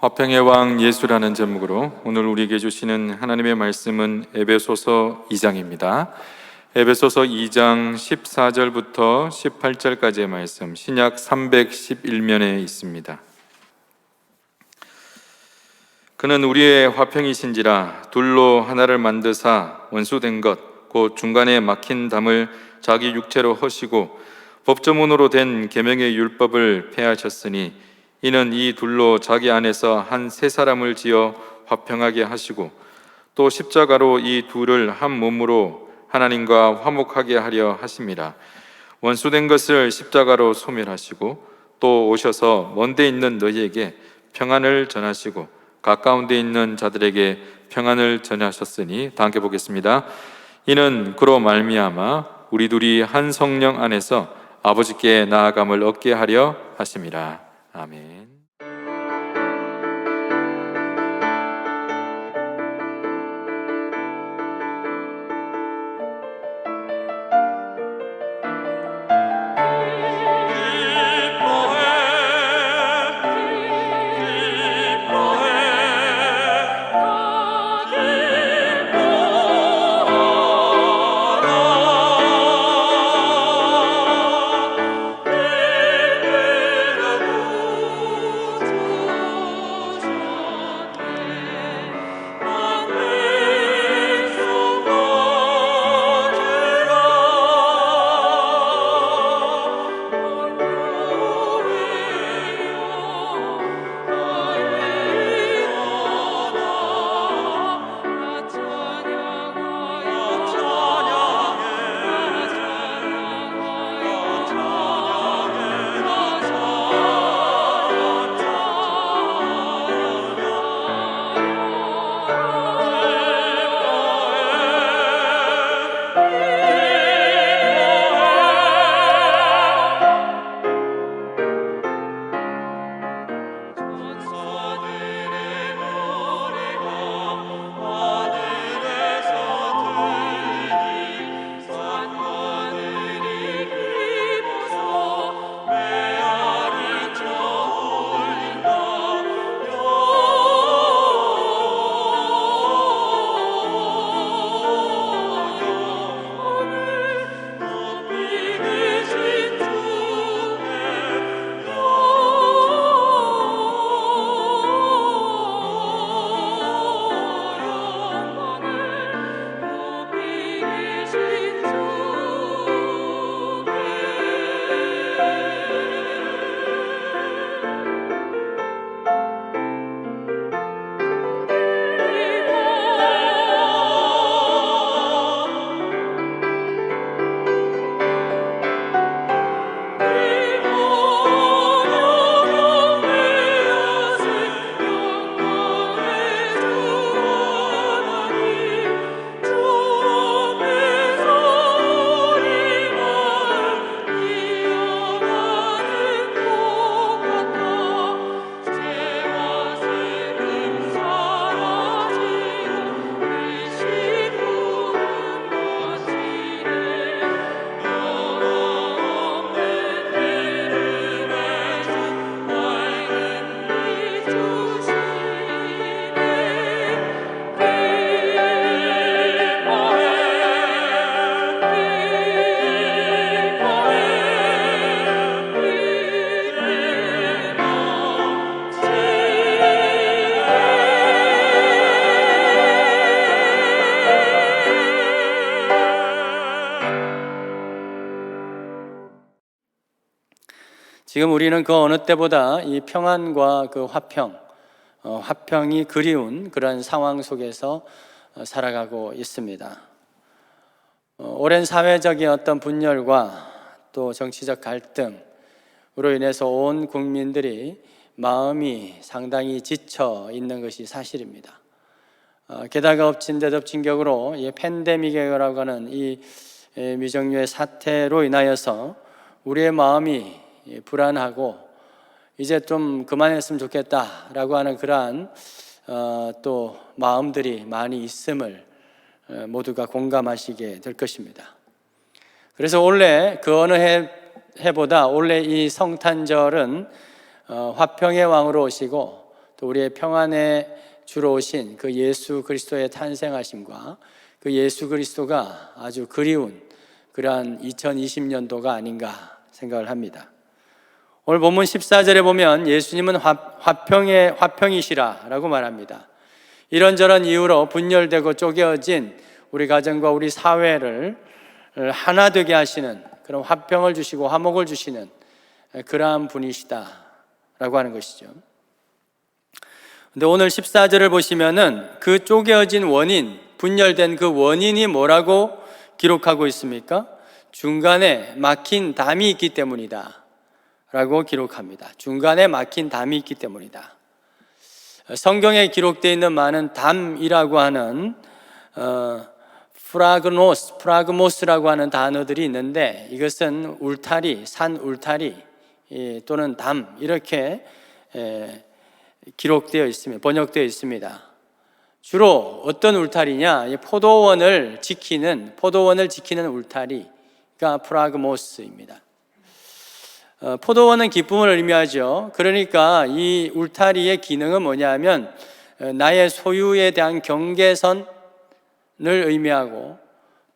화평의 왕 예수라는 제목으로 오늘 우리에게 주시는 하나님의 말씀은 에베소서 2장입니다. 에베소서 2장 14절부터 18절까지의 말씀, 신약 311면에 있습니다. 그는 우리의 화평이신지라 둘로 하나를 만드사 원수된 것 곧 중간에 막힌 담을 자기 육체로 허시고 법조문으로 된 계명의 율법을 폐하셨으니 이는 이 둘로 자기 안에서 한 세 사람을 지어 화평하게 하시고 또 십자가로 이 둘을 한 몸으로 하나님과 화목하게 하려 하심이라. 원수된 것을 십자가로 소멸하시고 또 오셔서 먼데 있는 너희에게 평안을 전하시고 가까운 데 있는 자들에게 평안을 전하셨으니, 다 함께 보겠습니다. 이는 그로 말미암아 우리 둘이 한 성령 안에서 아버지께 나아감을 얻게 하려 하심이라. 아멘. 지금 우리는 그 어느 때보다 이 평안과 그 화평이 그리운 그런 상황 속에서 살아가고 있습니다. 오랜 사회적인 어떤 분열과 또 정치적 갈등으로 인해서 온 국민들이 마음이 상당히 지쳐 있는 것이 사실입니다. 게다가 엎친 데 덮친 격으로 이 팬데믹이라고 하는 이 미정유의 사태로 인하여서 우리의 마음이 불안하고 이제 좀 그만했으면 좋겠다라고 하는 그러한 또 마음들이 많이 있음을 모두가 공감하시게 될 것입니다. 그래서 원래 그 어느 해보다 원래 이 성탄절은 화평의 왕으로 오시고 또 우리의 평안의 주로 오신 그 예수 그리스도의 탄생하심과 그 예수 그리스도가 아주 그리운 그러한 2020년도가 아닌가 생각을 합니다. 오늘 본문 14절에 보면 예수님은 화평이시라 라고 말합니다. 이런저런 이유로 분열되고 쪼개어진 우리 가정과 우리 사회를 하나 되게 하시는 그런 화평을 주시고 화목을 주시는 그러한 분이시다 라고 하는 것이죠. 근데 오늘 14절을 보시면은 그 쪼개어진 원인, 분열된 그 원인이 뭐라고 기록하고 있습니까? 중간에 막힌 담이 있기 때문이다 라고 기록합니다. 중간에 막힌 담이 있기 때문이다. 성경에 기록되어 있는 많은 담이라고 하는 프라그모스라고 하는 단어들이 있는데 이것은 울타리, 산 울타리 또는 담 이렇게 기록되어 있습니다. 번역되어 있습니다. 주로 어떤 울타리냐? 포도원을 지키는 울타리가 프라그모스입니다. 포도원은 기쁨을 의미하죠. 그러니까 이 울타리의 기능은 뭐냐면 나의 소유에 대한 경계선을 의미하고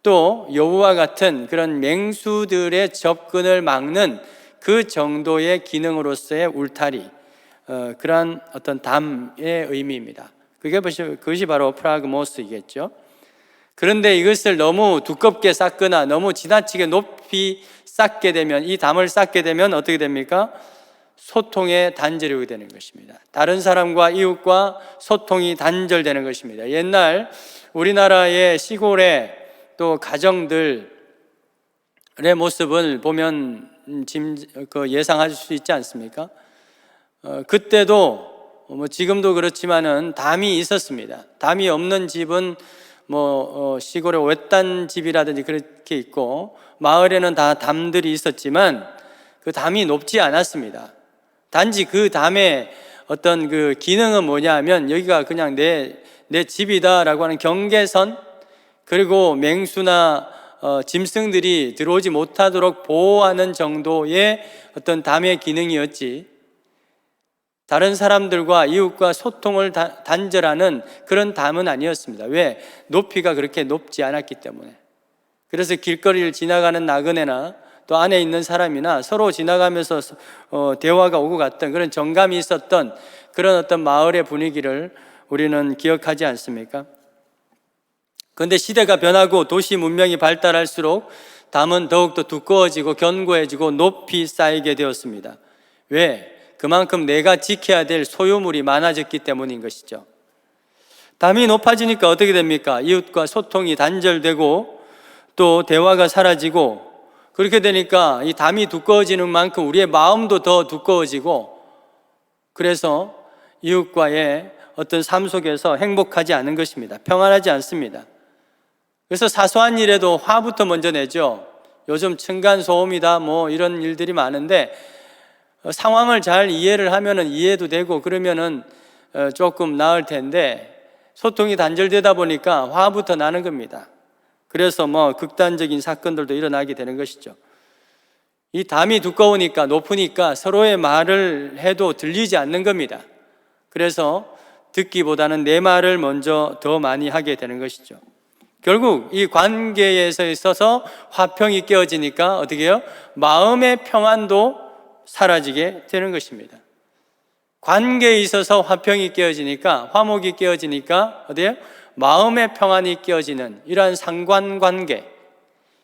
또 여우와 같은 그런 맹수들의 접근을 막는 그 정도의 기능으로서의 울타리, 그러한 어떤 담의 의미입니다. 그것이 바로 프라그모스이겠죠. 그런데 이것을 너무 두껍게 쌓거나 너무 지나치게 높이 쌓게 되면, 이 담을 쌓게 되면 어떻게 됩니까? 소통의 단절이 오게 되는 것입니다. 다른 사람과 이웃과 소통이 단절되는 것입니다. 옛날 우리나라의 시골의 또 가정들의 모습을 보면 예상하실 수 있지 않습니까? 그때도 지금도 그렇지만은 담이 있었습니다. 담이 없는 집은 시골의 외딴 집이라든지 그렇게 있고 마을에는 다 담들이 있었지만 그 담이 높지 않았습니다. 단지 그 담의 어떤 그 기능은 뭐냐 하면 여기가 그냥 내 집이다라고 하는 경계선, 그리고 맹수나 짐승들이 들어오지 못하도록 보호하는 정도의 어떤 담의 기능이었지, 다른 사람들과 이웃과 소통을 단절하는 그런 담은 아니었습니다. 왜? 높이가 그렇게 높지 않았기 때문에. 그래서 길거리를 지나가는 나그네나 또 안에 있는 사람이나 서로 지나가면서 대화가 오고 갔던 그런 정감이 있었던 그런 어떤 마을의 분위기를 우리는 기억하지 않습니까? 그런데 시대가 변하고 도시 문명이 발달할수록 담은 더욱더 두꺼워지고 견고해지고 높이 쌓이게 되었습니다. 왜? 그만큼 내가 지켜야 될 소유물이 많아졌기 때문인 것이죠. 담이 높아지니까 어떻게 됩니까? 이웃과 소통이 단절되고 또 대화가 사라지고, 그렇게 되니까 이 담이 두꺼워지는 만큼 우리의 마음도 더 두꺼워지고, 그래서 이웃과의 어떤 삶 속에서 행복하지 않은 것입니다. 평안하지 않습니다. 그래서 사소한 일에도 화부터 먼저 내죠. 요즘 층간소음이다 이런 일들이 많은데 상황을 잘 이해를 하면은 이해도 되고 그러면은 조금 나을 텐데 소통이 단절되다 보니까 화부터 나는 겁니다. 그래서 극단적인 사건들도 일어나게 되는 것이죠. 이 담이 두꺼우니까, 높으니까 서로의 말을 해도 들리지 않는 겁니다. 그래서 듣기보다는 내 말을 먼저 더 많이 하게 되는 것이죠. 결국 이 관계에서 있어서 화평이 깨어지니까 어떻게 해요? 마음의 평안도 사라지게 되는 것입니다. 관계에 있어서 화평이 깨어지니까, 화목이 깨어지니까 어디에요? 마음의 평안이 깨어지는 이러한 상관관계,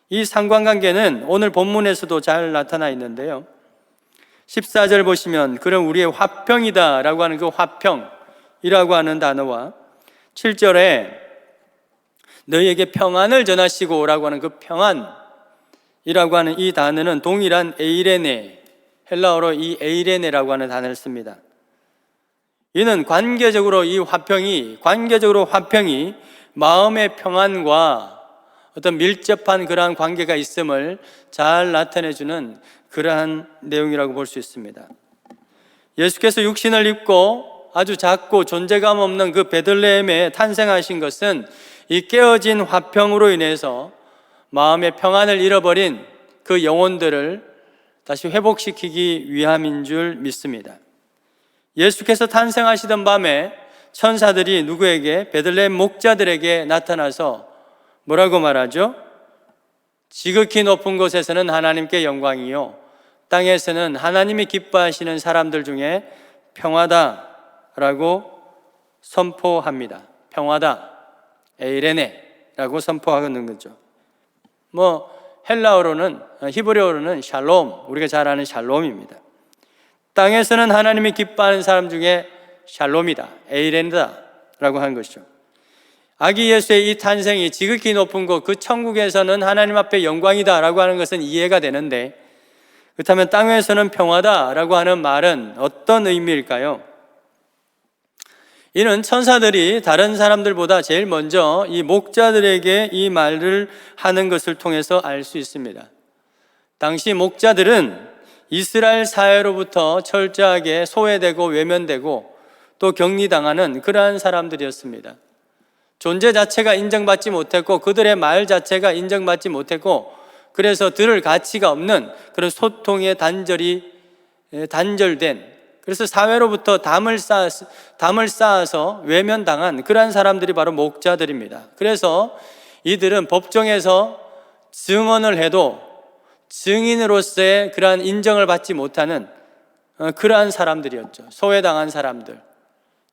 이 상관관계는 오늘 본문에서도 잘 나타나 있는데요, 14절 보시면 그럼 우리의 화평이다 라고 하는 그 화평이라고 하는 단어와 7절에 너희에게 평안을 전하시고 라고 하는 그 평안이라고 하는 이 단어는 동일한 에이레네, 헬라어로 이 에이레네라고 하는 단어를 씁니다. 이는 관계적으로 화평이 마음의 평안과 어떤 밀접한 그러한 관계가 있음을 잘 나타내주는 그러한 내용이라고 볼 수 있습니다. 예수께서 육신을 입고 아주 작고 존재감 없는 그 베들레헴에 탄생하신 것은 이 깨어진 화평으로 인해서 마음의 평안을 잃어버린 그 영혼들을 다시 회복시키기 위함인 줄 믿습니다. 예수께서 탄생하시던 밤에 천사들이 누구에게? 베들레헴 목자들에게 나타나서 뭐라고 말하죠? 지극히 높은 곳에서는 하나님께 영광이요, 땅에서는 하나님이 기뻐하시는 사람들 중에 평화다라고 선포합니다. 평화다, 에이레네라고 선포하는 거죠. 헬라어로는, 히브리어로는 샬롬, 우리가 잘 아는 샬롬입니다. 땅에서는 하나님이 기뻐하는 사람 중에 샬롬이다, 에이레네다라고 하는 것이죠. 아기 예수의 이 탄생이 지극히 높은 곳, 그 천국에서는 하나님 앞에 영광이다라고 하는 것은 이해가 되는데, 그렇다면 땅에서는 평화다라고 하는 말은 어떤 의미일까요? 이는 천사들이 다른 사람들보다 제일 먼저 이 목자들에게 이 말을 하는 것을 통해서 알 수 있습니다. 당시 목자들은 이스라엘 사회로부터 철저하게 소외되고 외면되고 또 격리당하는 그러한 사람들이었습니다. 존재 자체가 인정받지 못했고 그들의 말 자체가 인정받지 못했고, 그래서 들을 가치가 없는 그런 소통의 단절된, 그래서 사회로부터 담을 쌓아서 외면당한 그러한 사람들이 바로 목자들입니다. 그래서 이들은 법정에서 증언을 해도 증인으로서의 그러한 인정을 받지 못하는 그러한 사람들이었죠. 소외당한 사람들,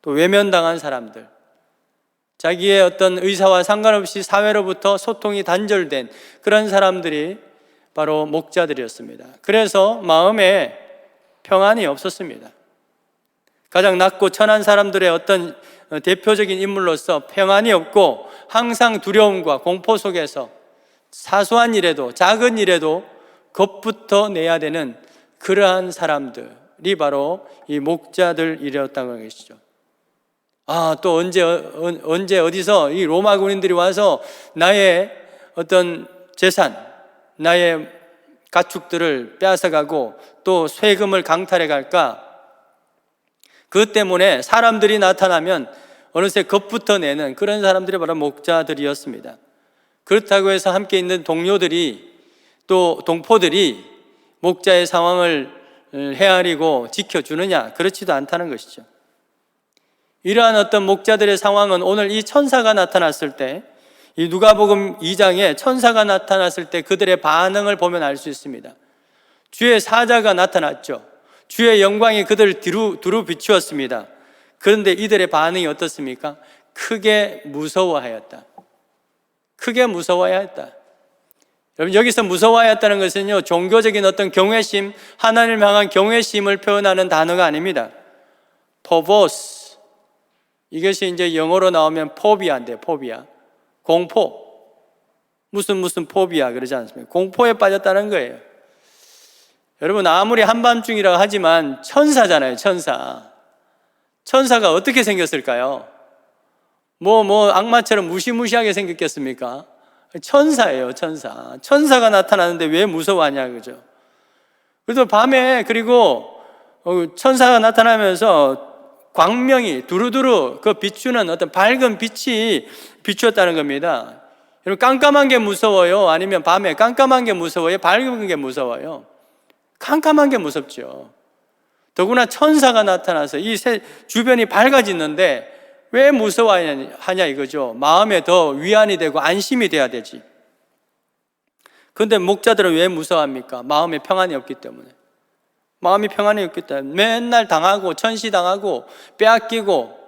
또 외면당한 사람들, 자기의 어떤 의사와 상관없이 사회로부터 소통이 단절된 그런 사람들이 바로 목자들이었습니다. 그래서 마음에 평안이 없었습니다. 가장 낮고 천한 사람들의 어떤 대표적인 인물로서 평안이 없고 항상 두려움과 공포 속에서 사소한 일에도, 작은 일에도 겁부터 내야 되는 그러한 사람들이 바로 이 목자들이었다는 것이죠. 또 언제 어디서 이 로마 군인들이 와서 나의 어떤 재산, 나의 가축들을 빼앗아가고 또 세금을 강탈해 갈까? 그 때문에 사람들이 나타나면 어느새 겁부터 내는 그런 사람들이 바로 목자들이었습니다. 그렇다고 해서 함께 있는 동료들이, 또 동포들이 목자의 상황을 헤아리고 지켜주느냐? 그렇지도 않다는 것이죠. 이러한 어떤 목자들의 상황은 오늘 이 천사가 나타났을 때, 이 누가복음 2장에 천사가 나타났을 때 그들의 반응을 보면 알 수 있습니다. 주의 사자가 나타났죠. 주의 영광이 그들을 두루 비추었습니다. 그런데 이들의 반응이 어떻습니까? 크게 무서워하였다. 크게 무서워하였다. 여러분, 여기서 무서워하였다는 것은요, 종교적인 어떤 경외심, 하나님을 향한 경외심을 표현하는 단어가 아닙니다. 포보스, 이것이 이제 영어로 나오면 포비아인데, 포비아, 공포, 무슨 포비아 그러지 않습니까? 공포에 빠졌다는 거예요. 여러분, 아무리 한밤중이라고 하지만 천사잖아요. 천사가 어떻게 생겼을까요? 악마처럼 무시무시하게 생겼겠습니까? 천사예요. 천사가 나타나는데 왜 무서워하냐, 그죠? 그래서 밤에, 그리고 천사가 나타나면서 광명이 두루두루 그 비추는 어떤 밝은 빛이 비추었다는 겁니다. 여러분, 깜깜한 게 무서워요? 아니면 밤에 깜깜한 게 무서워요? 밝은 게 무서워요? 깜깜한 게 무섭죠. 더구나 천사가 나타나서 이 주변이 밝아지는데 왜 무서워하냐 이거죠. 마음에 더 위안이 되고 안심이 돼야 되지. 그런데 목자들은 왜 무서워합니까? 마음에 평안이 없기 때문에. 마음이 평안이 없기 때문에 맨날 당하고 천시당하고 빼앗기고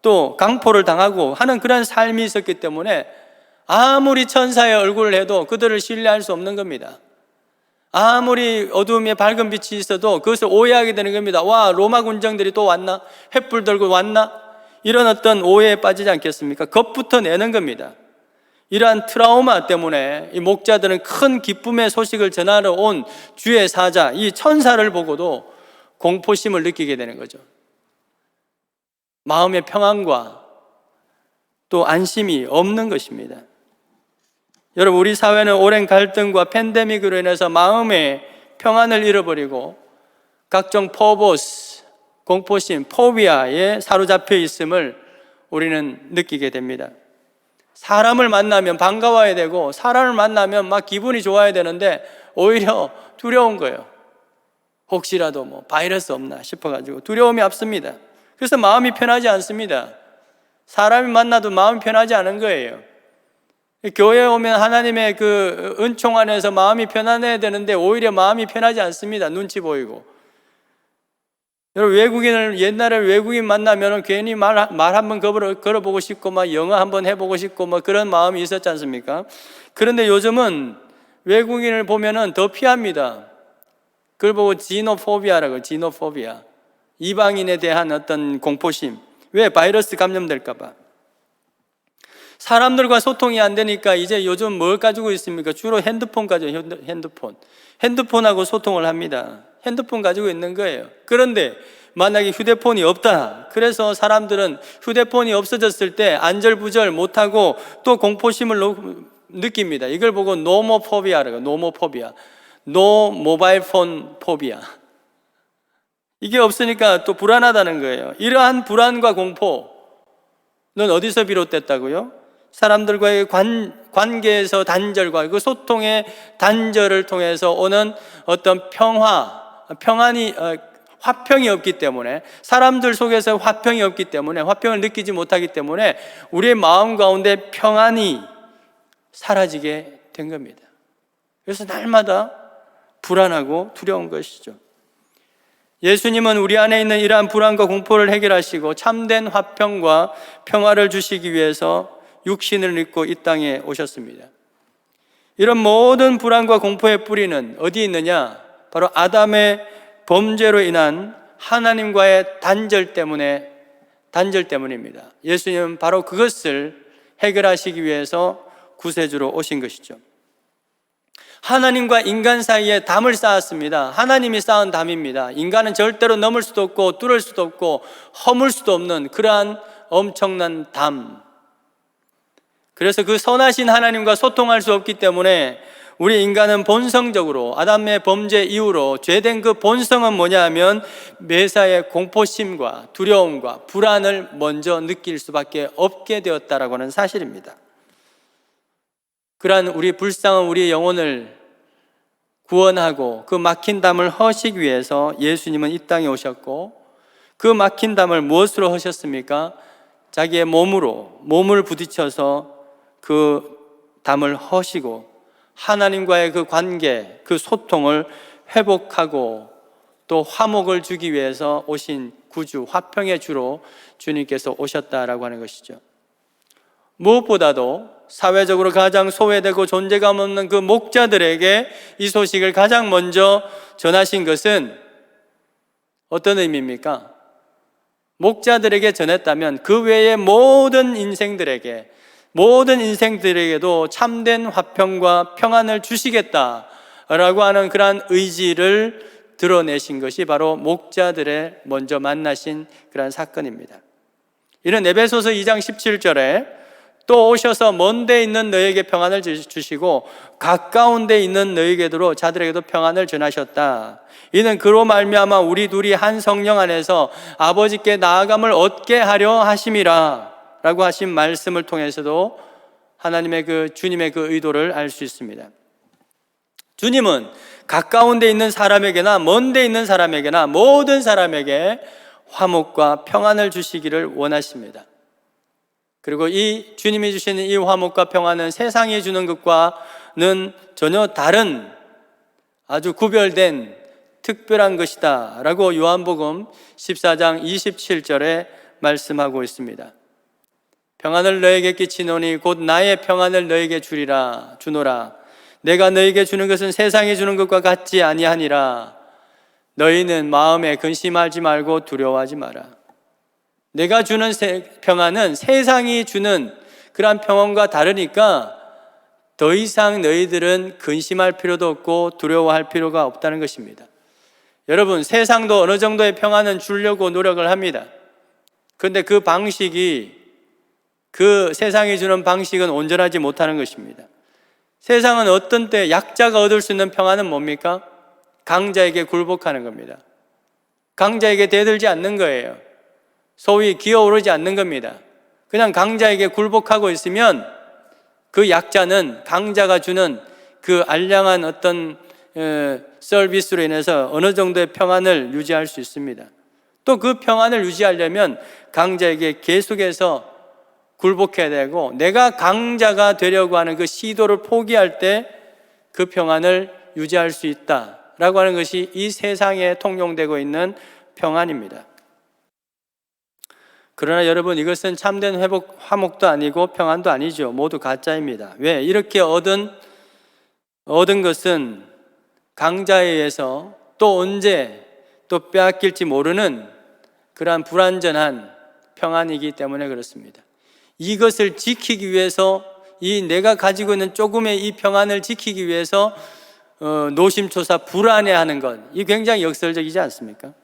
또 강포를 당하고 하는 그런 삶이 있었기 때문에 아무리 천사의 얼굴을 해도 그들을 신뢰할 수 없는 겁니다. 아무리 어두움에 밝은 빛이 있어도 그것을 오해하게 되는 겁니다. 와, 로마 군정들이 또 왔나? 횃불 들고 왔나? 이런 어떤 오해에 빠지지 않겠습니까? 겁부터 내는 겁니다. 이러한 트라우마 때문에 이 목자들은 큰 기쁨의 소식을 전하러 온 주의 사자, 이 천사를 보고도 공포심을 느끼게 되는 거죠. 마음의 평안과 또 안심이 없는 것입니다. 여러분, 우리 사회는 오랜 갈등과 팬데믹으로 인해서 마음의 평안을 잃어버리고 각종 포보스, 공포심, 포비아에 사로잡혀 있음을 우리는 느끼게 됩니다. 사람을 만나면 반가워야 되고 사람을 만나면 막 기분이 좋아야 되는데 오히려 두려운 거예요. 혹시라도 뭐 바이러스 없나 싶어가지고 두려움이 앞섭니다. 그래서 마음이 편하지 않습니다. 사람이 만나도 마음이 편하지 않은 거예요. 교회에 오면 하나님의 그 은총 안에서 마음이 편안해야 되는데 오히려 마음이 편하지 않습니다. 눈치 보이고. 여러분, 옛날에 외국인 만나면 괜히 말 한번 걸어보고 싶고, 막 영어 한번 해보고 싶고, 뭐 그런 마음이 있었지 않습니까? 그런데 요즘은 외국인을 보면은 더 피합니다. 그걸 보고 지노포비아라고, 지노포비아. 이방인에 대한 어떤 공포심. 왜? 바이러스 감염될까봐. 사람들과 소통이 안 되니까 이제 요즘 뭘 가지고 있습니까? 주로 핸드폰 가지고, 핸드폰하고 소통을 합니다. 핸드폰 가지고 있는 거예요. 그런데 만약에 휴대폰이 없다. 그래서 사람들은 휴대폰이 없어졌을 때 안절부절 못하고 또 공포심을 느낍니다. 이걸 보고 노모포비아라고, 노모포비아. 노 모바일 폰 포비아. 이게 없으니까 또 불안하다는 거예요. 이러한 불안과 공포는 어디서 비롯됐다고요? 사람들과의 관계에서 단절과 그 소통의 단절을 통해서 오는 어떤 화평이 없기 때문에, 사람들 속에서 화평이 없기 때문에, 화평을 느끼지 못하기 때문에 우리의 마음 가운데 평안이 사라지게 된 겁니다. 그래서 날마다 불안하고 두려운 것이죠. 예수님은 우리 안에 있는 이러한 불안과 공포를 해결하시고 참된 화평과 평화를 주시기 위해서 육신을 입고 이 땅에 오셨습니다. 이런 모든 불안과 공포의 뿌리는 어디 있느냐? 바로 아담의 범죄로 인한 하나님과의 단절 때문입니다. 예수님은 바로 그것을 해결하시기 위해서 구세주로 오신 것이죠. 하나님과 인간 사이에 담을 쌓았습니다. 하나님이 쌓은 담입니다. 인간은 절대로 넘을 수도 없고 뚫을 수도 없고 허물 수도 없는 그러한 엄청난 담. 그래서 그 선하신 하나님과 소통할 수 없기 때문에 우리 인간은 본성적으로 아담의 범죄 이후로 죄된 그 본성은 뭐냐 하면 매사의 공포심과 두려움과 불안을 먼저 느낄 수밖에 없게 되었다라고 하는 사실입니다. 그러한 우리 불쌍한 우리의 영혼을 구원하고 그 막힌 담을 허시기 위해서 예수님은 이 땅에 오셨고, 그 막힌 담을 무엇으로 허셨습니까? 자기의 몸을 부딪혀서 그 담을 허시고 하나님과의 그 관계, 그 소통을 회복하고 또 화목을 주기 위해서 오신 구주, 화평의 주로 주님께서 오셨다라고 하는 것이죠. 무엇보다도 사회적으로 가장 소외되고 존재감 없는 그 목자들에게 이 소식을 가장 먼저 전하신 것은 어떤 의미입니까? 목자들에게 전했다면 그 외의 모든 인생들에게도 참된 화평과 평안을 주시겠다라고 하는 그러한 의지를 드러내신 것이 바로 목자들의 먼저 만나신 그러한 사건입니다. 이는 에베소서 2장 17절에 또 오셔서 먼 데 있는 너에게 평안을 주시고 가까운 데 있는 자들에게도 평안을 전하셨다. 이는 그로 말미암아 우리 둘이 한 성령 안에서 아버지께 나아감을 얻게 하려 하심이라 라고 하신 말씀을 통해서도 하나님의 주님의 그 의도를 알 수 있습니다. 주님은 가까운 데 있는 사람에게나 먼 데 있는 사람에게나 모든 사람에게 화목과 평안을 주시기를 원하십니다. 그리고 이 주님이 주시는 이 화목과 평안은 세상이 주는 것과는 전혀 다른 아주 구별된 특별한 것이다 라고 요한복음 14장 27절에 말씀하고 있습니다. 평안을 너에게 끼치노니 곧 나의 평안을 너에게 주노라. 내가 너에게 주는 것은 세상이 주는 것과 같지 아니하니라. 너희는 마음에 근심하지 말고 두려워하지 마라. 내가 주는 평안은 세상이 주는 그러한 평안과 다르니까 더 이상 너희들은 근심할 필요도 없고 두려워할 필요가 없다는 것입니다. 여러분, 세상도 어느 정도의 평안은 주려고 노력을 합니다. 그런데 그 세상이 주는 방식은 온전하지 못하는 것입니다. 세상은 어떤 때 약자가 얻을 수 있는 평안은 뭡니까? 강자에게 굴복하는 겁니다. 강자에게 대들지 않는 거예요. 소위 기어오르지 않는 겁니다. 그냥 강자에게 굴복하고 있으면 그 약자는 강자가 주는 그 알량한 어떤 서비스로 인해서 어느 정도의 평안을 유지할 수 있습니다. 또 그 평안을 유지하려면 강자에게 계속해서 굴복해야 되고, 내가 강자가 되려고 하는 그 시도를 포기할 때 그 평안을 유지할 수 있다라고 하는 것이 이 세상에 통용되고 있는 평안입니다. 그러나 여러분, 이것은 참된 화목도 아니고 평안도 아니죠. 모두 가짜입니다. 왜? 이렇게 얻은 것은 강자에 의해서 또 언제 또 빼앗길지 모르는 그러한 불완전한 평안이기 때문에 그렇습니다. 이것을 지키기 위해서, 이 내가 가지고 있는 조금의 이 평안을 지키기 위해서 노심초사 불안해하는 것, 이 굉장히 역설적이지 않습니까?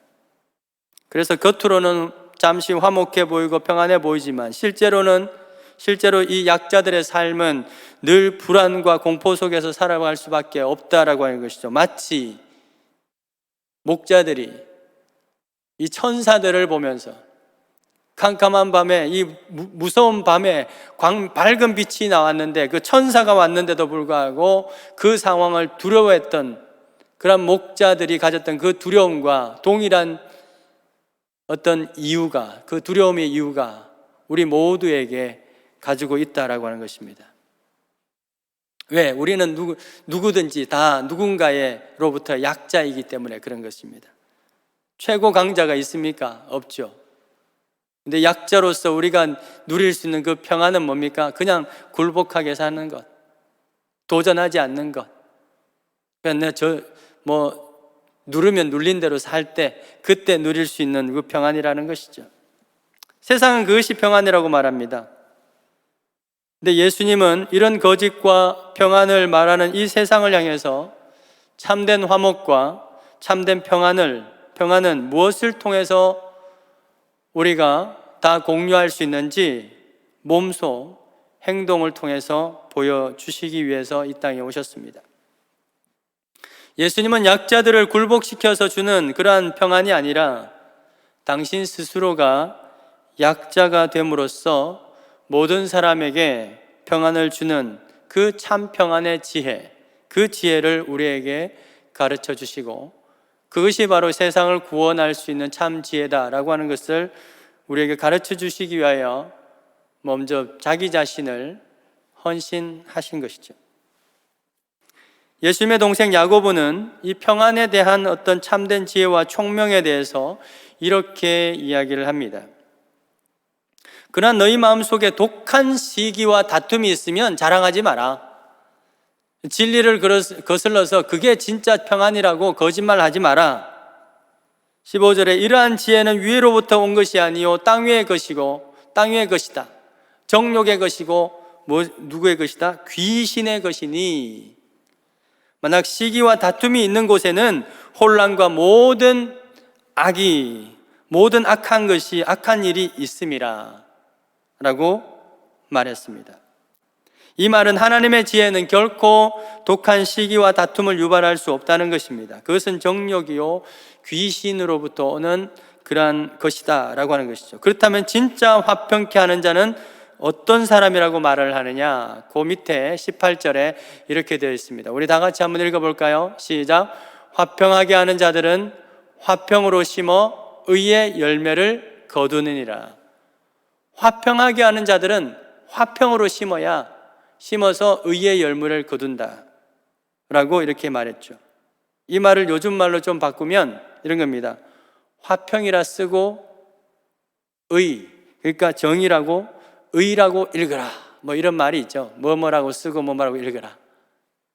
그래서 겉으로는 잠시 화목해 보이고 평안해 보이지만 실제로 이 약자들의 삶은 늘 불안과 공포 속에서 살아갈 수밖에 없다라고 하는 것이죠. 마치 목자들이 이 천사들을 보면서 캄캄한 밤에, 이 무서운 밤에 밝은 빛이 나왔는데 그 천사가 왔는데도 불구하고 그 상황을 두려워했던 그런 목자들이 가졌던 그 두려움과 동일한 어떤 이유가, 그 두려움의 이유가 우리 모두에게 가지고 있다라고 하는 것입니다. 왜? 우리는 누구든지 다 누군가로부터 약자이기 때문에 그런 것입니다. 최고 강자가 있습니까? 없죠. 근데 약자로서 우리가 누릴 수 있는 그 평안은 뭡니까? 그냥 굴복하게 사는 것, 도전하지 않는 것. 그냥 누르면 눌린 대로 살 때, 그때 누릴 수 있는 그 평안이라는 것이죠. 세상은 그것이 평안이라고 말합니다. 근데 예수님은 이런 거짓과 평안을 말하는 이 세상을 향해서 참된 화목과 참된 평안은 무엇을 통해서 우리가 다 공유할 수 있는지 몸소 행동을 통해서 보여주시기 위해서 이 땅에 오셨습니다. 예수님은 약자들을 굴복시켜서 주는 그러한 평안이 아니라 당신 스스로가 약자가 됨으로써 모든 사람에게 평안을 주는 그 참 평안의 지혜, 그 지혜를 우리에게 가르쳐 주시고, 그것이 바로 세상을 구원할 수 있는 참 지혜다라고 하는 것을 우리에게 가르쳐 주시기 위하여 먼저 자기 자신을 헌신하신 것이죠. 예수님의 동생 야고보는 이 평안에 대한 어떤 참된 지혜와 총명에 대해서 이렇게 이야기를 합니다. 그러나 너희 마음속에 독한 시기와 다툼이 있으면 자랑하지 마라. 진리를 거슬러서 그게 진짜 평안이라고 거짓말하지 마라. 15절에 이러한 지혜는 위로부터 온 것이 아니요 땅 위의 것이다. 정욕의 것이고 누구의 것이다? 귀신의 것이니. 만약 시기와 다툼이 있는 곳에는 혼란과 모든 악한 일이 있음이라 라고 말했습니다. 이 말은 하나님의 지혜는 결코 독한 시기와 다툼을 유발할 수 없다는 것입니다. 그것은 정욕이요 귀신으로부터 오는 그러한 것이다 라고 하는 것이죠. 그렇다면 진짜 화평케 하는 자는 어떤 사람이라고 말을 하느냐? 그 밑에 18절에 이렇게 되어 있습니다. 우리 다 같이 한번 읽어볼까요? 시작. 화평하게 하는 자들은 화평으로 심어 의의 열매를 거두느니라. 화평하게 하는 자들은 화평으로 심어서 의의 열매를 거둔다 라고 이렇게 말했죠. 이 말을 요즘 말로 좀 바꾸면 이런 겁니다. 화평이라 쓰고 그러니까 정의라고 의라고 읽으라, 뭐 이런 말이 있죠. 뭐라고 쓰고 뭐라고 읽으라,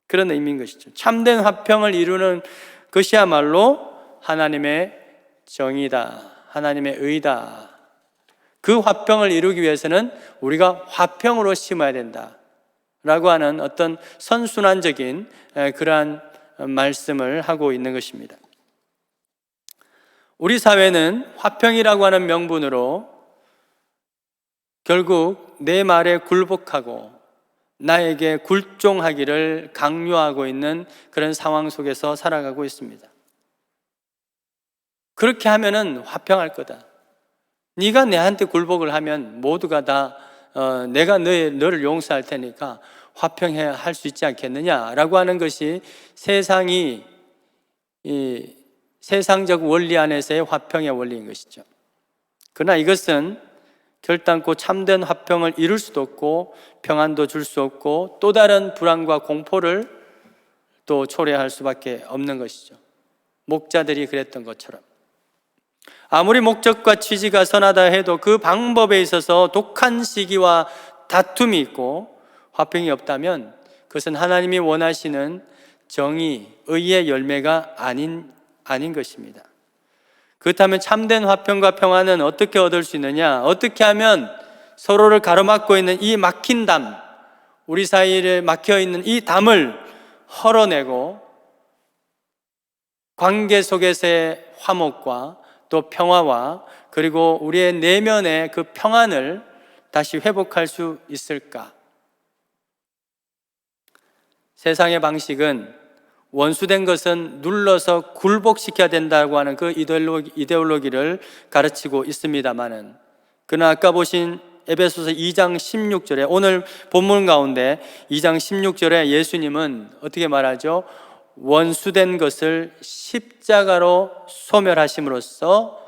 그런 의미인 것이죠. 참된 화평을 이루는 것이야말로 하나님의 정의다, 하나님의 의다. 그 화평을 이루기 위해서는 우리가 화평으로 심어야 된다 라고 하는 어떤 선순환적인 그러한 말씀을 하고 있는 것입니다. 우리 사회는 화평이라고 하는 명분으로 결국 내 말에 굴복하고 나에게 굴종하기를 강요하고 있는 그런 상황 속에서 살아가고 있습니다. 그렇게 하면은 화평할 거다. 네가 내한테 굴복을 하면 모두가 다 내가 너를 용서할 테니까 화평해야 할 수 있지 않겠느냐라고 하는 것이 세상이 이 세상적 원리 안에서의 화평의 원리인 것이죠. 그러나 이것은 결단코 참된 화평을 이룰 수도 없고 평안도 줄 수 없고 또 다른 불안과 공포를 또 초래할 수밖에 없는 것이죠. 목자들이 그랬던 것처럼 아무리 목적과 취지가 선하다 해도 그 방법에 있어서 독한 시기와 다툼이 있고 화평이 없다면 그것은 하나님이 원하시는 정의, 의의 열매가 아닌 것입니다. 그렇다면 참된 화평과 평안은 어떻게 얻을 수 있느냐? 어떻게 하면 서로를 가로막고 있는 이 막힌 담, 우리 사이에 막혀 있는 이 담을 헐어내고 관계 속에서의 화목과 또 평화와 그리고 우리의 내면의 그 평안을 다시 회복할 수 있을까? 세상의 방식은 원수된 것은 눌러서 굴복시켜야 된다고 하는 그 이데올로기를 가르치고 있습니다만은, 그러나 아까 보신 에베소서 2장 16절에, 오늘 본문 가운데 2장 16절에 예수님은 어떻게 말하죠? 원수된 것을 십자가로 소멸하심으로써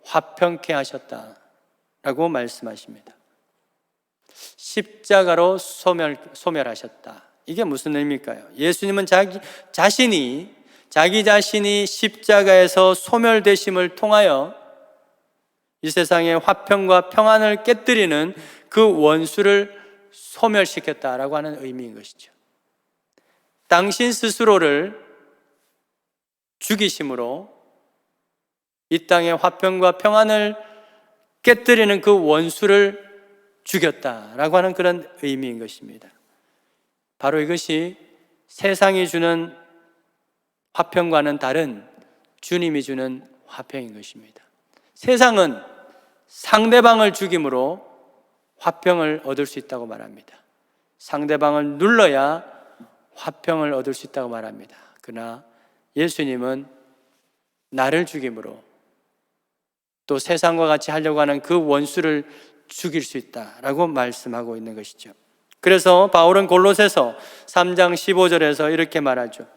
화평케 하셨다라고 말씀하십니다. 십자가로 소멸하셨다. 이게 무슨 의미일까요? 예수님은 자기 자신이 십자가에서 소멸되심을 통하여 이 세상의 화평과 평안을 깨뜨리는 그 원수를 소멸시켰다라고 하는 의미인 것이죠. 당신 스스로를 죽이심으로 이 땅의 화평과 평안을 깨뜨리는 그 원수를 죽였다라고 하는 그런 의미인 것입니다. 바로 이것이 세상이 주는 화평과는 다른 주님이 주는 화평인 것입니다. 세상은 상대방을 죽임으로 화평을 얻을 수 있다고 말합니다. 상대방을 눌러야 화평을 얻을 수 있다고 말합니다. 그러나 예수님은 나를 죽임으로 또 세상과 같이 하려고 하는 그 원수를 죽일 수 있다라고 말씀하고 있는 것이죠. 그래서 바울은 골로새서 3장 15절에서 이렇게 말하죠.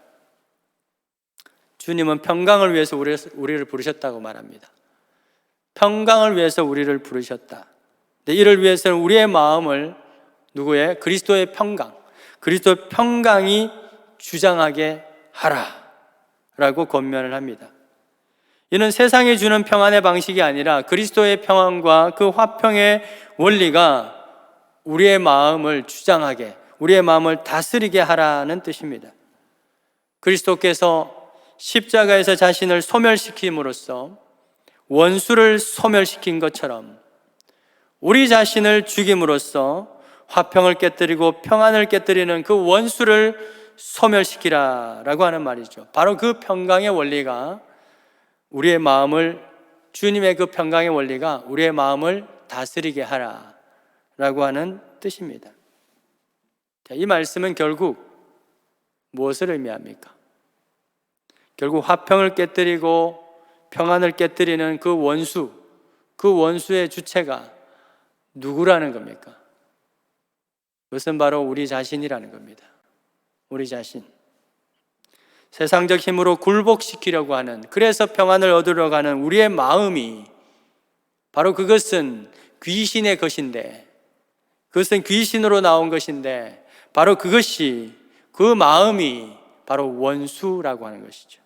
주님은 평강을 위해서 우리를 부르셨다고 말합니다. 평강을 위해서 우리를 부르셨다. 이를 위해서는 우리의 마음을 누구의? 그리스도의 평강, 그리스도의 평강이 주장하게 하라 라고 권면을 합니다. 이는 세상이 주는 평안의 방식이 아니라 그리스도의 평안과 그 화평의 원리가 우리의 마음을 주장하게, 우리의 마음을 다스리게 하라는 뜻입니다. 그리스도께서 십자가에서 자신을 소멸시킴으로써 원수를 소멸시킨 것처럼 우리 자신을 죽임으로써 화평을 깨뜨리고 평안을 깨뜨리는 그 원수를 소멸시키라라고 하는 말이죠. 바로 그 평강의 원리가 우리의 마음을, 주님의 그 평강의 원리가 우리의 마음을 다스리게 하라라고 하는 뜻입니다. 이 말씀은 결국 무엇을 의미합니까? 결국 화평을 깨뜨리고 평안을 깨뜨리는 그 원수의 주체가 누구라는 겁니까? 그것은 바로 우리 자신이라는 겁니다. 우리 자신. 세상적 힘으로 굴복시키려고 하는, 그래서 평안을 얻으려고 하는 우리의 마음이, 바로 그것은 귀신의 것인데, 그것은 귀신으로 나온 것인데, 바로 그것이, 그 마음이 바로 원수라고 하는 것이죠.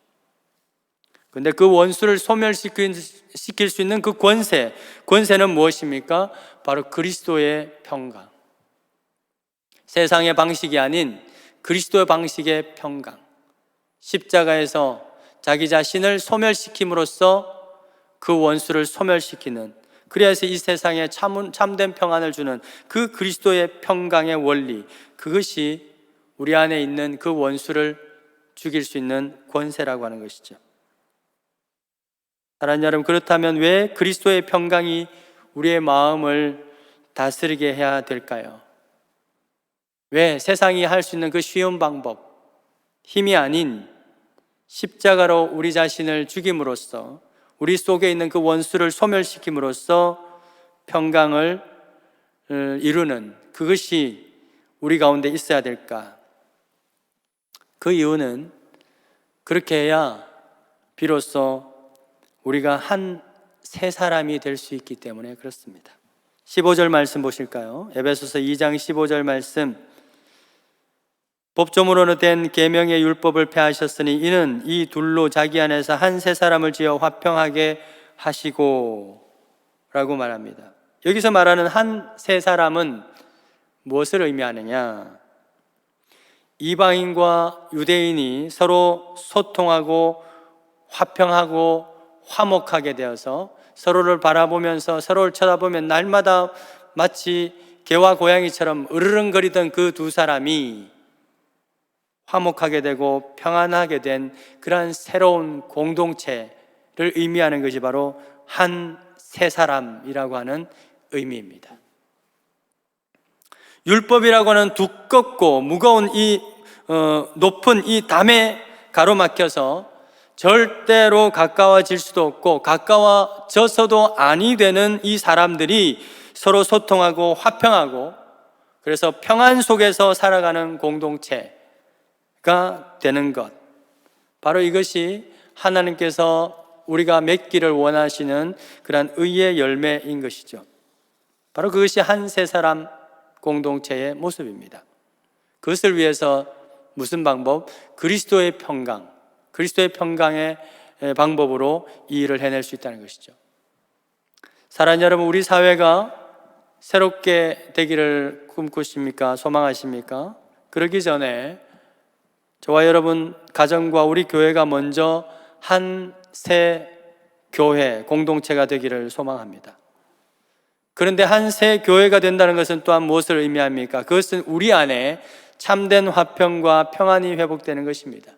그런데 그 원수를 소멸시킬 수 있는 그 권세는 무엇입니까? 바로 그리스도의 평강. 세상의 방식이 아닌 그리스도의 방식의 평강. 십자가에서 자기 자신을 소멸시킴으로써 그 원수를 소멸시키는, 그래서 이 세상에 참된 평안을 주는 그 그리스도의 평강의 원리, 그것이 우리 안에 있는 그 원수를 죽일 수 있는 권세라고 하는 것이죠. 사랑하는 여러분, 그렇다면 왜 그리스도의 평강이 우리의 마음을 다스리게 해야 될까요? 왜 세상이 할 수 있는 그 쉬운 방법, 힘이 아닌 십자가로 우리 자신을 죽임으로써 우리 속에 있는 그 원수를 소멸시킴으로써 평강을 이루는, 그것이 우리 가운데 있어야 될까? 그 이유는 그렇게 해야 비로소 우리가 새 사람이 될 수 있기 때문에 그렇습니다. 15절 말씀 보실까요? 에베소서 2장 15절 말씀. 법조문으로 된 계명의 율법을 폐하셨으니 이는 이 둘로 자기 안에서 새 사람을 지어 화평하게 하시고 라고 말합니다. 여기서 말하는 새 사람은 무엇을 의미하느냐? 이방인과 유대인이 서로 소통하고 화평하고 화목하게 되어서 서로를 바라보면서 서로를 쳐다보면 날마다 마치 개와 고양이처럼 으르렁거리던 그 두 사람이 화목하게 되고 평안하게 된 그러한 새로운 공동체를 의미하는 것이 바로 새 사람이라고 하는 의미입니다. 율법이라고 하는 두껍고 무거운 높은 이 담에 가로막혀서 절대로 가까워질 수도 없고 가까워져서도 아니 되는 이 사람들이 서로 소통하고 화평하고 그래서 평안 속에서 살아가는 공동체가 되는 것, 바로 이것이 하나님께서 우리가 맺기를 원하시는 그러한 의의 열매인 것이죠. 바로 그것이 새 사람 공동체의 모습입니다. 그것을 위해서 무슨 방법? 그리스도의 평강의 방법으로 이 일을 해낼 수 있다는 것이죠. 사랑하는 여러분, 우리 사회가 새롭게 되기를 꿈꾸십니까? 소망하십니까? 그러기 전에 저와 여러분 가정과 우리 교회가 먼저 새 교회 공동체가 되기를 소망합니다. 그런데 새 교회가 된다는 것은 또한 무엇을 의미합니까? 그것은 우리 안에 참된 화평과 평안이 회복되는 것입니다.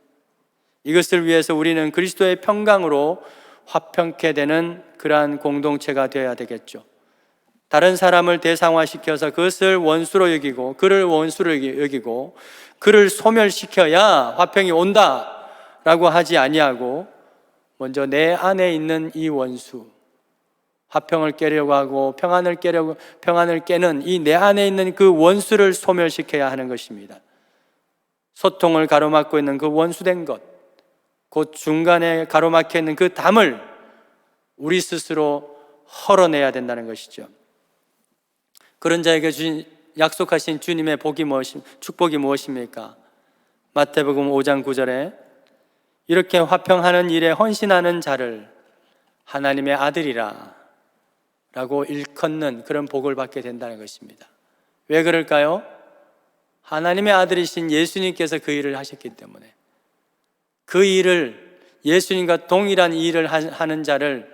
이것을 위해서 우리는 그리스도의 평강으로 화평케 되는 그러한 공동체가 되어야 되겠죠. 다른 사람을 대상화시켜서 그것을 원수로 여기고 그를 원수로 여기고 그를 소멸시켜야 화평이 온다라고 하지 아니하고 먼저 내 안에 있는 이 원수, 화평을 깨려고 하고 평안을 깨는 이 내 안에 있는 그 원수를 소멸시켜야 하는 것입니다. 소통을 가로막고 있는 그 원수된 것, 곧 중간에 가로막혀 있는 그 담을 우리 스스로 헐어내야 된다는 것이죠. 그런 자에게 약속하신 주님의 축복이 무엇입니까? 마태복음 5장 9절에 이렇게 화평하는 일에 헌신하는 자를 하나님의 아들이라 라고 일컫는 그런 복을 받게 된다는 것입니다. 왜 그럴까요? 하나님의 아들이신 예수님께서 그 일을 하셨기 때문에, 그 일을 예수님과 동일한 일을 하는 자를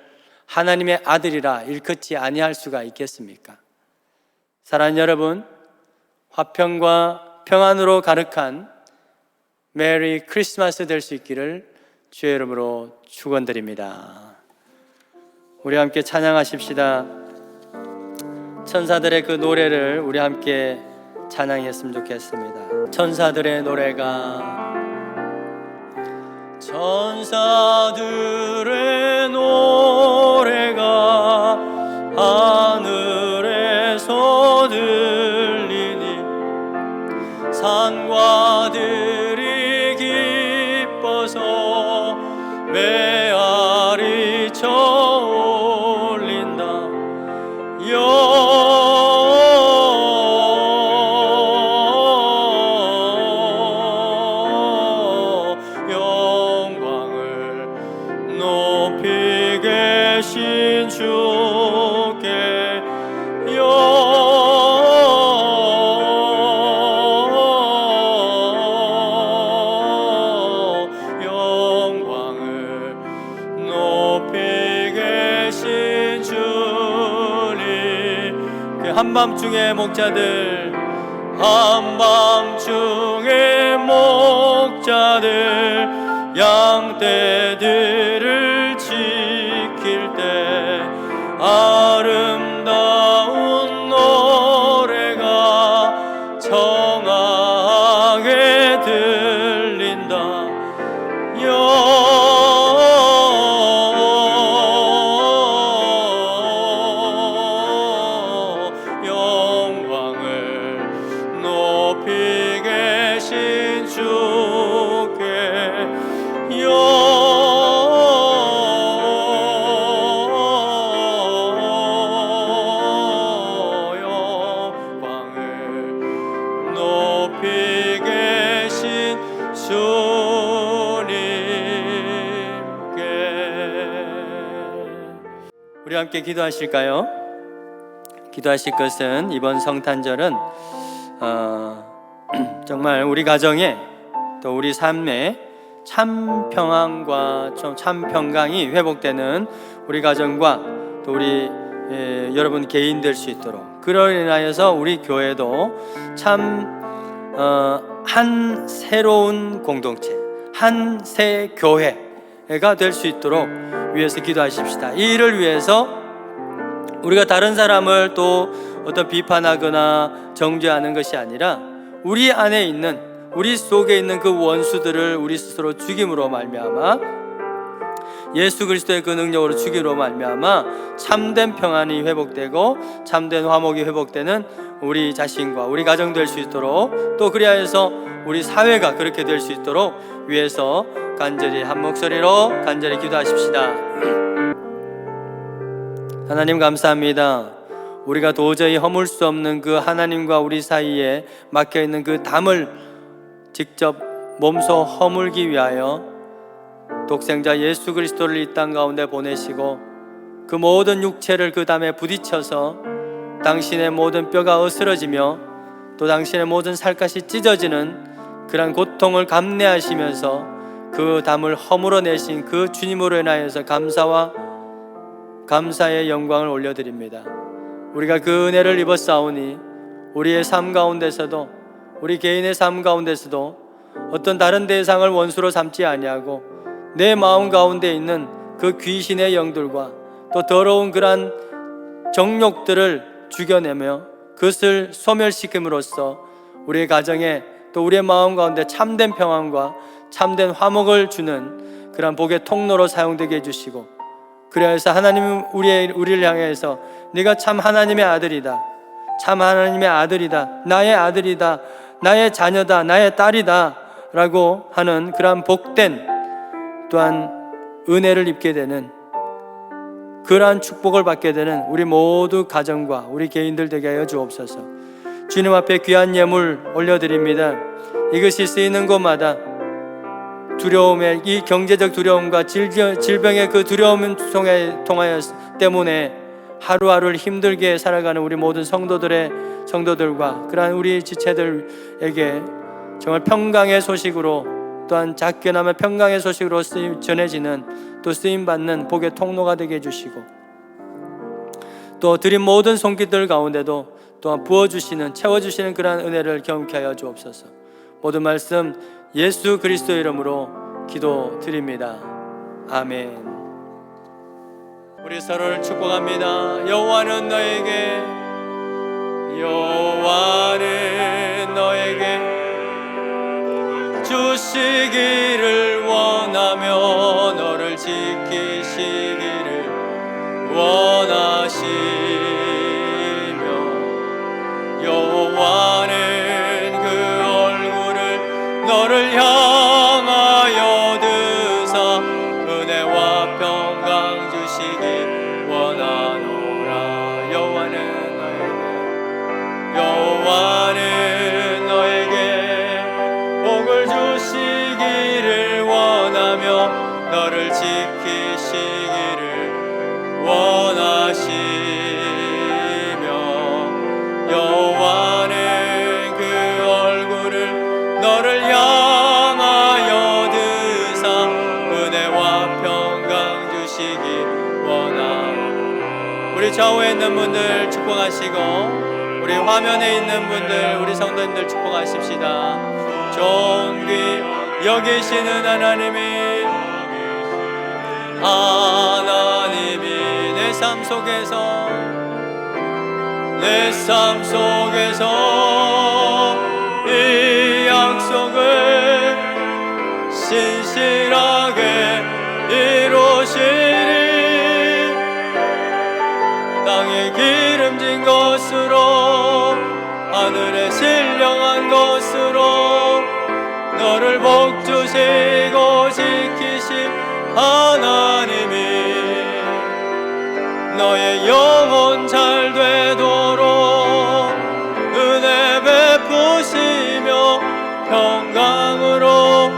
하나님의 아들이라 일컫지 아니할 수가 있겠습니까? 사랑하는 여러분, 화평과 평안으로 가득한 메리 크리스마스 될 수 있기를 주의 이름으로 축원드립니다. 우리 함께 찬양하십시다. 천사들의 그 노래를 우리 함께 찬양했으면 좋겠습니다. 천사들의 노래가, 천사들의 노래가 하늘에서 들리니 산과 들이 기뻐서 메아리 쳐올린다. 영광을 높이 계신 주께 영광을 높이 계신 주님. 한밤중의 목자들, 한밤중의 목자들 양떼들을 지킬 때 아름다운 노래가 청하게 들린다. 영광을 높이 함께 기도하실까요? 기도하실 것은 이번 성탄절은 정말 우리 가정에 또 우리 삶에 참 평안과 참 평강이 회복되는 우리 가정과 또 우리 여러분 개인 될 수 있도록, 그로 인하여서 우리 교회도 참 한 새로운 공동체, 한 새 교회가 될 수 있도록 위해서 기도하십시다. 이 일을 위해서 우리가 다른 사람을 또 어떤 비판하거나 정죄하는 것이 아니라 우리 안에 있는, 우리 속에 있는 그 원수들을 우리 스스로 죽임으로 말미암아, 예수 그리스도의 그 능력으로 죽임으로 말미암아 참된 평안이 회복되고 참된 화목이 회복되는 우리 자신과 우리 가정 될 수 있도록, 또 그리하여서 우리 사회가 그렇게 될 수 있도록 위해서 간절히 한 목소리로 간절히 기도하십시다. 하나님 감사합니다. 우리가 도저히 허물 수 없는 그 하나님과 우리 사이에 막혀있는 그 담을 직접 몸소 허물기 위하여 독생자 예수 그리스도를 이 땅 가운데 보내시고 그 모든 육체를 그 담에 부딪혀서 당신의 모든 뼈가 으스러지며 또 당신의 모든 살갗이 찢어지는 그런 고통을 감내하시면서 그 담을 허물어내신 그 주님으로 인하여서 감사의 영광을 올려드립니다. 우리가 그 은혜를 입었사오니 우리의 삶 가운데서도, 우리 개인의 삶 가운데서도 어떤 다른 대상을 원수로 삼지 아니하고 내 마음 가운데 있는 그 귀신의 영들과 또 더러운 그러한 정욕들을 죽여내며 그것을 소멸시킴으로써 우리의 가정에 또 우리의 마음 가운데 참된 평안과 참된 화목을 주는 그러한 복의 통로로 사용되게 해주시고, 그래서 하나님은 우리를 향해서 네가 참 하나님의 아들이다, 참 하나님의 아들이다, 나의 아들이다, 나의 자녀다, 나의 딸이다 라고 하는 그러한 복된, 또한 은혜를 입게 되는 그러한 축복을 받게 되는 우리 모두 가정과 우리 개인들 되게 하여 주옵소서. 주님 앞에 귀한 예물 올려드립니다. 이것이 쓰이는 곳마다 두려움의, 이 경제적 두려움과 질병의 그 두려움 통하여 때문에 하루하루를 힘들게 살아가는 우리 모든 성도들과 그러한 우리 지체들에게 정말 평강의 소식으로, 또한 작게나마 평강의 소식으로 전해지는, 또 쓰임받는 복의 통로가 되게 해주시고, 또 드린 모든 손길들 가운데도 또한 부어주시는, 채워주시는 그러한 은혜를 경험케 하여 주옵소서. 모든 말씀 예수 그리스도 이름으로 기도드립니다. 아멘. 우리 서로를 축복합니다. 여호와는 너에게 주시기를 원하며 너를 지키시기를 원하시며, 여호와는 그 얼굴을 너를 향하여 드사 은혜와 평강 주시기 원하노라. 여호와는 너에게 복을 주시기를 원하며 너를 지키시기를 원하시며, 여호와는 그 얼굴을 너를 향하여 드사 은혜와 평강 주시기 원하노라. 우리 좌우에 있는 분들 축복하시고, 우리 화면에 있는 분들, 우리 성도님들 축복하십시다. 존귀 여기시는 하나님이 내 삶 속에서 이 약속을 신실하게 이루시리. 땅에 기름진 것으로 하늘에 신령한 것으로 너를 복주시고 지키신 하나님이 너의 영혼 잘 되도록 은혜 베푸시며 평강으로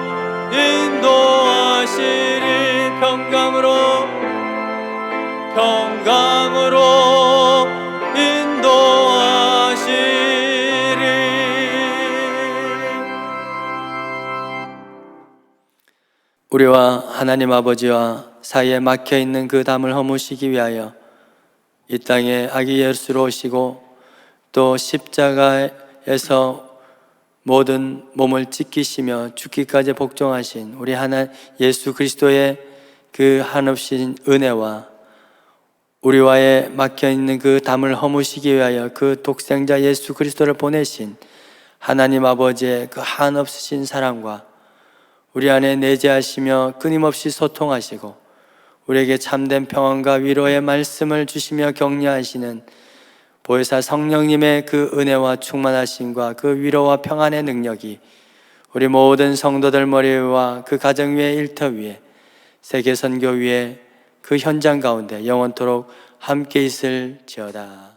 인도하시리. 평강으로 우리와 하나님 아버지와 사이에 막혀 있는 그 담을 허무시기 위하여 이 땅에 아기 예수로 오시고 또 십자가에서 모든 몸을 찢기시며 죽기까지 복종하신 우리 하나 예수 그리스도의 그 한없인 은혜와 우리와의 막혀 있는 그 담을 허무시기 위하여 그 독생자 예수 그리스도를 보내신 하나님 아버지의 그 한없으신 사랑과 우리 안에 내재하시며 끊임없이 소통하시고 우리에게 참된 평안과 위로의 말씀을 주시며 격려하시는 보혜사 성령님의 그 은혜와 충만하심과 그 위로와 평안의 능력이 우리 모든 성도들 머리 위와 그 가정 위에 일터 위에 세계 선교 위에 그 현장 가운데 영원토록 함께 있을지어다.